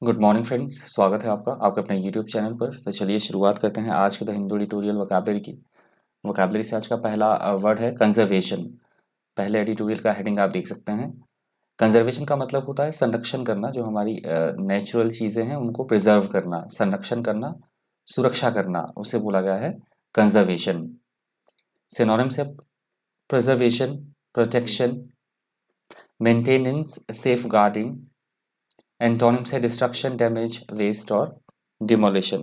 Good morning friends, स्वागत है आपका आपके अपने यूट्यूब चैनल पर। तो चलिए शुरुआत करते हैं आज के द हिंदू एडिटोरियल वोकैबलरी की। वोकैबलरी से आज का पहला वर्ड है कंजर्वेशन। पहले एडिटोरियल का हेडिंग आप देख सकते हैं। कंजर्वेशन का मतलब होता है संरक्षण करना, जो हमारी नेचुरल चीज़ें हैं उनको प्रिजर्व करना, संरक्षण करना, सुरक्षा करना, उसे बोला गया है कंजर्वेशन। सिनोनिम्स है preservation, protection, maintenance, safeguarding. Antonyms है डिस्ट्रक्शन, डैमेज, वेस्ट और डिमोलिशन।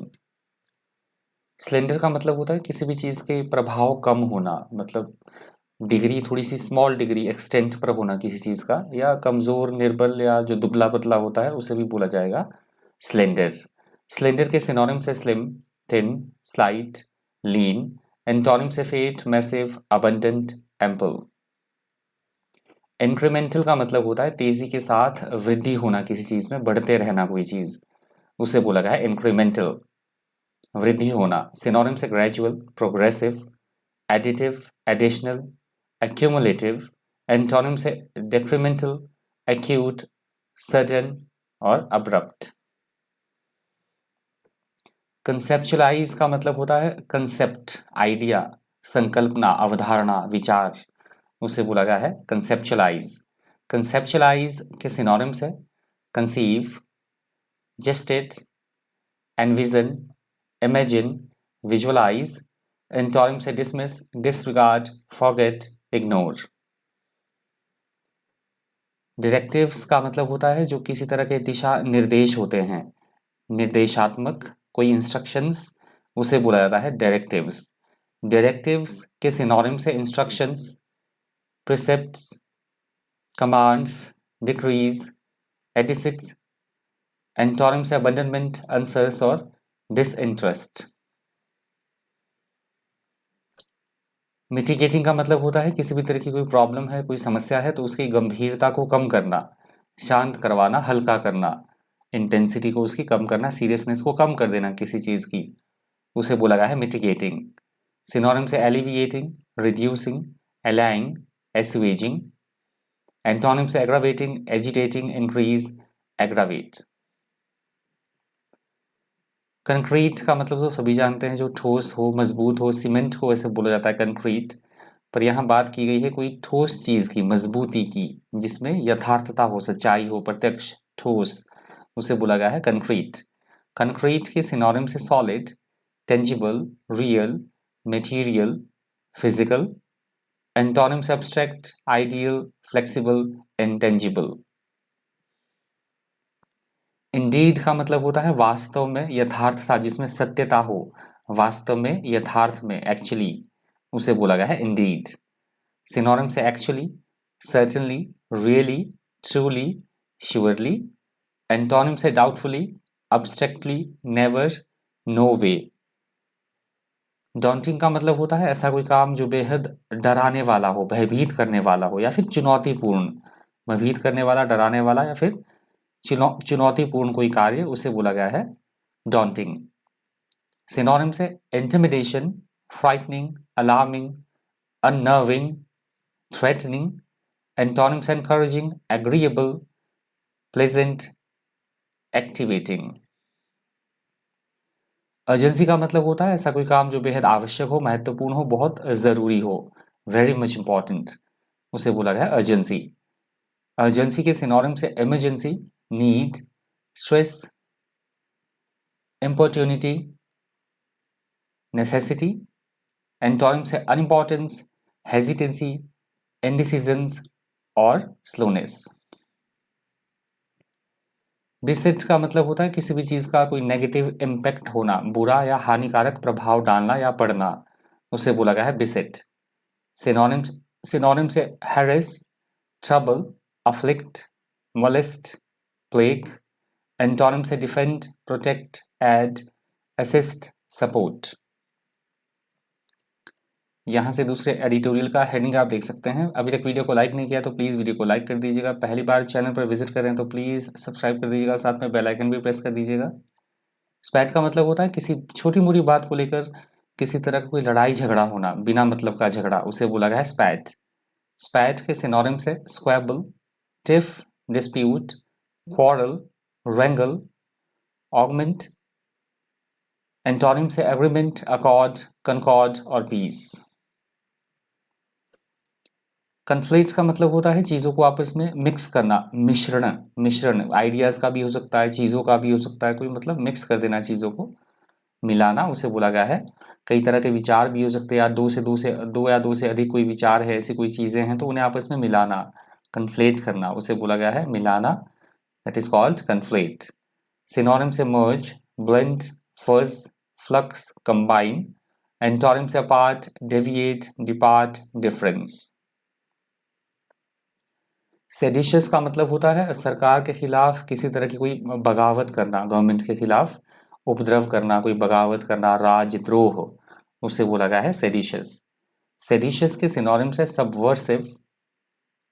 स्लेंडर का मतलब होता है किसी भी चीज़ के प्रभाव कम होना, मतलब डिग्री थोड़ी सी स्मॉल डिग्री एक्सटेंट पर होना किसी चीज़ का, या कमज़ोर, निर्बल या जो दुबला पतला होता है उसे भी बोला जाएगा स्लेंडर। स्लेंडर के सिनोनिम्स है slim, thin, slight, lean. Antonyms है fat, massive, abundant, ample. Incremental का मतलब होता है तेजी के साथ वृद्धि होना किसी चीज़ में, बढ़ते रहना कोई चीज़, उसे बोला गया है इंक्रीमेंटल, वृद्धि होना। सिनोनिम्स है gradual, progressive, additive, additional, accumulative. Antonyms है डेक्रीमेंटल, एक्यूट, सडन और अब्रप्ट। कंसेप्चुलाइज का मतलब होता है कंसेप्ट, आइडिया, संकल्पना, अवधारणा, विचार, उसे बोला गया है कंसेप्चुलाइज। कंसेप्चुलाइज के सिनोनिम्स है conceive, gestate, envision, imagine, visualize. Antonyms है dismiss, disregard, forget, ignore. Directives का मतलब होता है जो किसी तरह के दिशा निर्देश होते हैं, निर्देशात्मक कोई इंस्ट्रक्शंस, उसे बोला जाता है डायरेक्टिव्स। डायरेक्टिव्स के सिनोनिम्स है इंस्ट्रक्शंस, प्रिसेप्ट्स, कमांड्स, डिक्रीज, एडिसिट्स। एंटोनिम्स है अबंडनमेंट, आंसर्स और डिसइंटरेस्ट। मिटिगेटिंग का मतलब होता है किसी भी तरह की कोई प्रॉब्लम है, कोई समस्या है तो उसकी गंभीरता को कम करना, शांत करवाना, हल्का करना, इंटेंसिटी को उसकी कम करना, सीरियसनेस को कम कर देना किसी चीज़ की, उसे बोला गया है मिटिगेटिंग। सिनोनिम्स है एलिविएटिंग, रिड्यूसिंग, अलाइंग, एसुएजिंग। एंटोनिम्स है aggravating, agitating, increase, aggravate. Concrete का मतलब तो सभी जानते हैं, जो ठोस हो, मजबूत हो, सीमेंट को ऐसे बोला जाता है कंक्रीट। पर यहाँ बात की गई है कोई ठोस चीज की, मजबूती की, जिसमें यथार्थता हो, सच्चाई हो, प्रत्यक्ष, ठोस, उसे बोला गया है कंक्रीट। कंक्रीट के सिनोनिम्स से solid, tangible, real, material, physical. Antonyms abstract, ideal, flexible, intangible. Indeed का मतलब होता है वास्तव में, यथार्थता, जिसमें सत्यता हो, वास्तव में, यथार्थ में, एक्चुअली, उसे बोला गया है इंडीड। सिनोनिम से actually, certainly, really, truly, surely. Antonym से डाउटफुली, अब्स्ट्रैक्टली, नेवर, नो वे। डॉन्टिंग का मतलब होता है ऐसा कोई काम जो बेहद डराने वाला हो, भयभीत करने वाला हो, या फिर चुनौतीपूर्ण। भयभीत करने वाला, डराने वाला, या फिर चुनौतीपूर्ण कोई कार्य, उसे बोला गया है डॉन्टिंग। सिनोनिम्स है intimidation, frightening, alarming, अननर्विंग, threatening. Antonyms encouraging, agreeable, pleasant, activating. Urgency का मतलब होता है ऐसा कोई काम जो बेहद आवश्यक हो, महत्वपूर्ण हो, बहुत जरूरी हो, वेरी मच इंपॉर्टेंट, उसे बोला गया है अर्जेंसी। अर्जेंसी के सिनोनिम्स है emergency, need, stress, importunity, necessity. Antonyms है अनइम्पॉर्टेंस, हेजिटेंसी, इंडिसीजंस और स्लोनेस। बिसेट का मतलब होता है किसी भी चीज का कोई नेगेटिव इम्पैक्ट होना, बुरा या हानिकारक प्रभाव डालना या पड़ना, उसे बोला गया है बिसेट। सिनोनिम्स सिनोनिम्स है harass, trouble, afflict, molest, plague. Antonyms है defend, protect, aid, assist, support. यहाँ से दूसरे एडिटोरियल का हेडिंग आप देख सकते हैं। अभी तक वीडियो को लाइक नहीं किया तो प्लीज़ वीडियो को लाइक कर दीजिएगा। पहली बार चैनल पर विजिट करें तो प्लीज़ सब्सक्राइब कर दीजिएगा, साथ में बेल आइकन भी प्रेस कर दीजिएगा। स्पैट का मतलब होता है किसी छोटी मोटी बात को लेकर किसी तरह का कोई लड़ाई झगड़ा होना, बिना मतलब का झगड़ा, उसे बोला गया है स्पैट। स्पैट के सिनोनिम्स है स्क्वैबल, tiff, dispute, quarrel, रेंगल, augment. Antonym से एग्रीमेंट, अकॉर्ड, कनकॉर्ड और पीस। कन्फ्लेट का मतलब होता है चीज़ों को आपस में मिक्स करना, मिश्रण। मिश्रण आइडियाज़ का भी हो सकता है, चीज़ों का भी हो सकता है, कोई मतलब मिक्स कर देना चीज़ों को, मिलाना, उसे बोला गया है। कई तरह के विचार भी हो सकते हैं, या दो या दो से अधिक कोई विचार है, ऐसी कोई चीज़ें हैं तो उन्हें आपस में मिलाना, कन्फ्लेट करना, उसे बोला गया है मिलाना, दैट इज कॉल्ड कन्फ्लेट। सिनोनिम से मर्ज, ब्लेंड, फर्ज, फ्लक्स, कंबाइन। एंटोनिम से apart, deviate, depart, difference. Seditious का मतलब होता है सरकार के खिलाफ किसी तरह की कोई बगावत करना, गवर्नमेंट के खिलाफ उपद्रव करना, कोई बगावत करना, राजद्रोह, उसे बोला गया है सेडिशियस। सेडिशियस के सिनोनिम्स है subversive,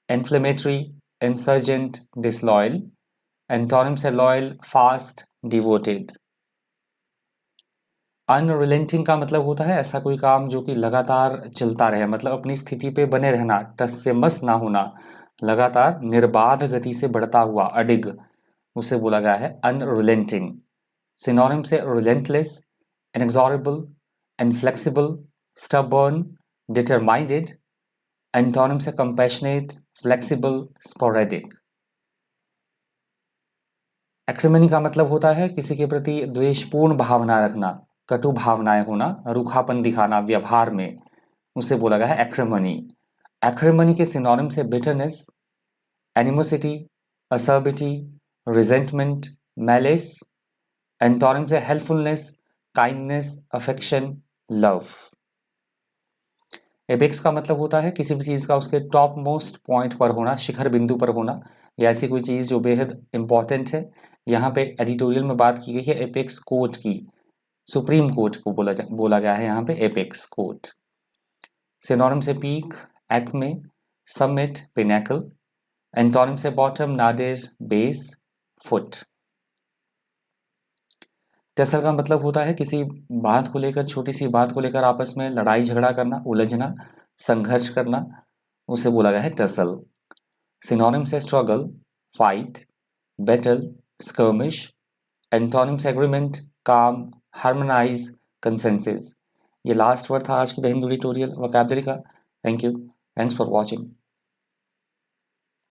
inflammatory, insurgent, disloyal. Antonyms है लॉयल, फास्ट, डिवोटेड। अनरिलेंटिंग का मतलब होता है ऐसा कोई काम जो कि लगातार चलता रहे, मतलब अपनी स्थिति पे बने रहना, टस से मस ना होना, लगातार निर्बाध गति से बढ़ता हुआ, अडिग, उसे बोला गया है अनरिलेंटिंग। सिनोनिम से रिलेंटलेस, इनएक्सॉरेबल, इनफ्लेक्सिबल, स्टबर्न, डिटरमाइंडेड। एंटोनिम से कंपैशनेट, फ्लेक्सिबल, स्पोरेडिक। एक्रिमनी का मतलब होता है किसी के प्रति द्वेषपूर्ण भावना रखना, कटु भावनाएं होना, रूखापन दिखाना व्यवहार में, उसे बोला गया है एक्रिमनी। एक्रिमनी के सिनोनिम से bitterness, animosity, acerbity, resentment, malice. Antonym से helpfulness, kindness, affection, love. Apex का मतलब होता है किसी भी चीज़ का उसके टॉप मोस्ट पॉइंट पर होना, शिखर बिंदु पर होना, या ऐसी कोई चीज़ जो बेहद इंपॉर्टेंट है। यहाँ पे एडिटोरियल में बात की गई है एपेक्स कोर्ट की, सुप्रीम कोर्ट को बोला गया है यहाँ पे एपेक्स कोर्ट। सिनोनिम से peak, Acme, summit, pinnacle. Antonym से बॉटम, नाडिर, बेस, फुट। टसल का मतलब होता है किसी बात को लेकर, छोटी सी बात को लेकर आपस में लड़ाई झगड़ा करना, उलझना, संघर्ष करना, उसे बोला गया है टसल। सिनोनिम से struggle, fight, battle, skirmish. Antonym से एग्रीमेंट, काम, हार्मोनाइज, कंसेंसस। ये लास्ट वर्ड था आज की द हिंदू ट्यूटोरियल वोकैबुलरी का। Thank you, thanks for watching.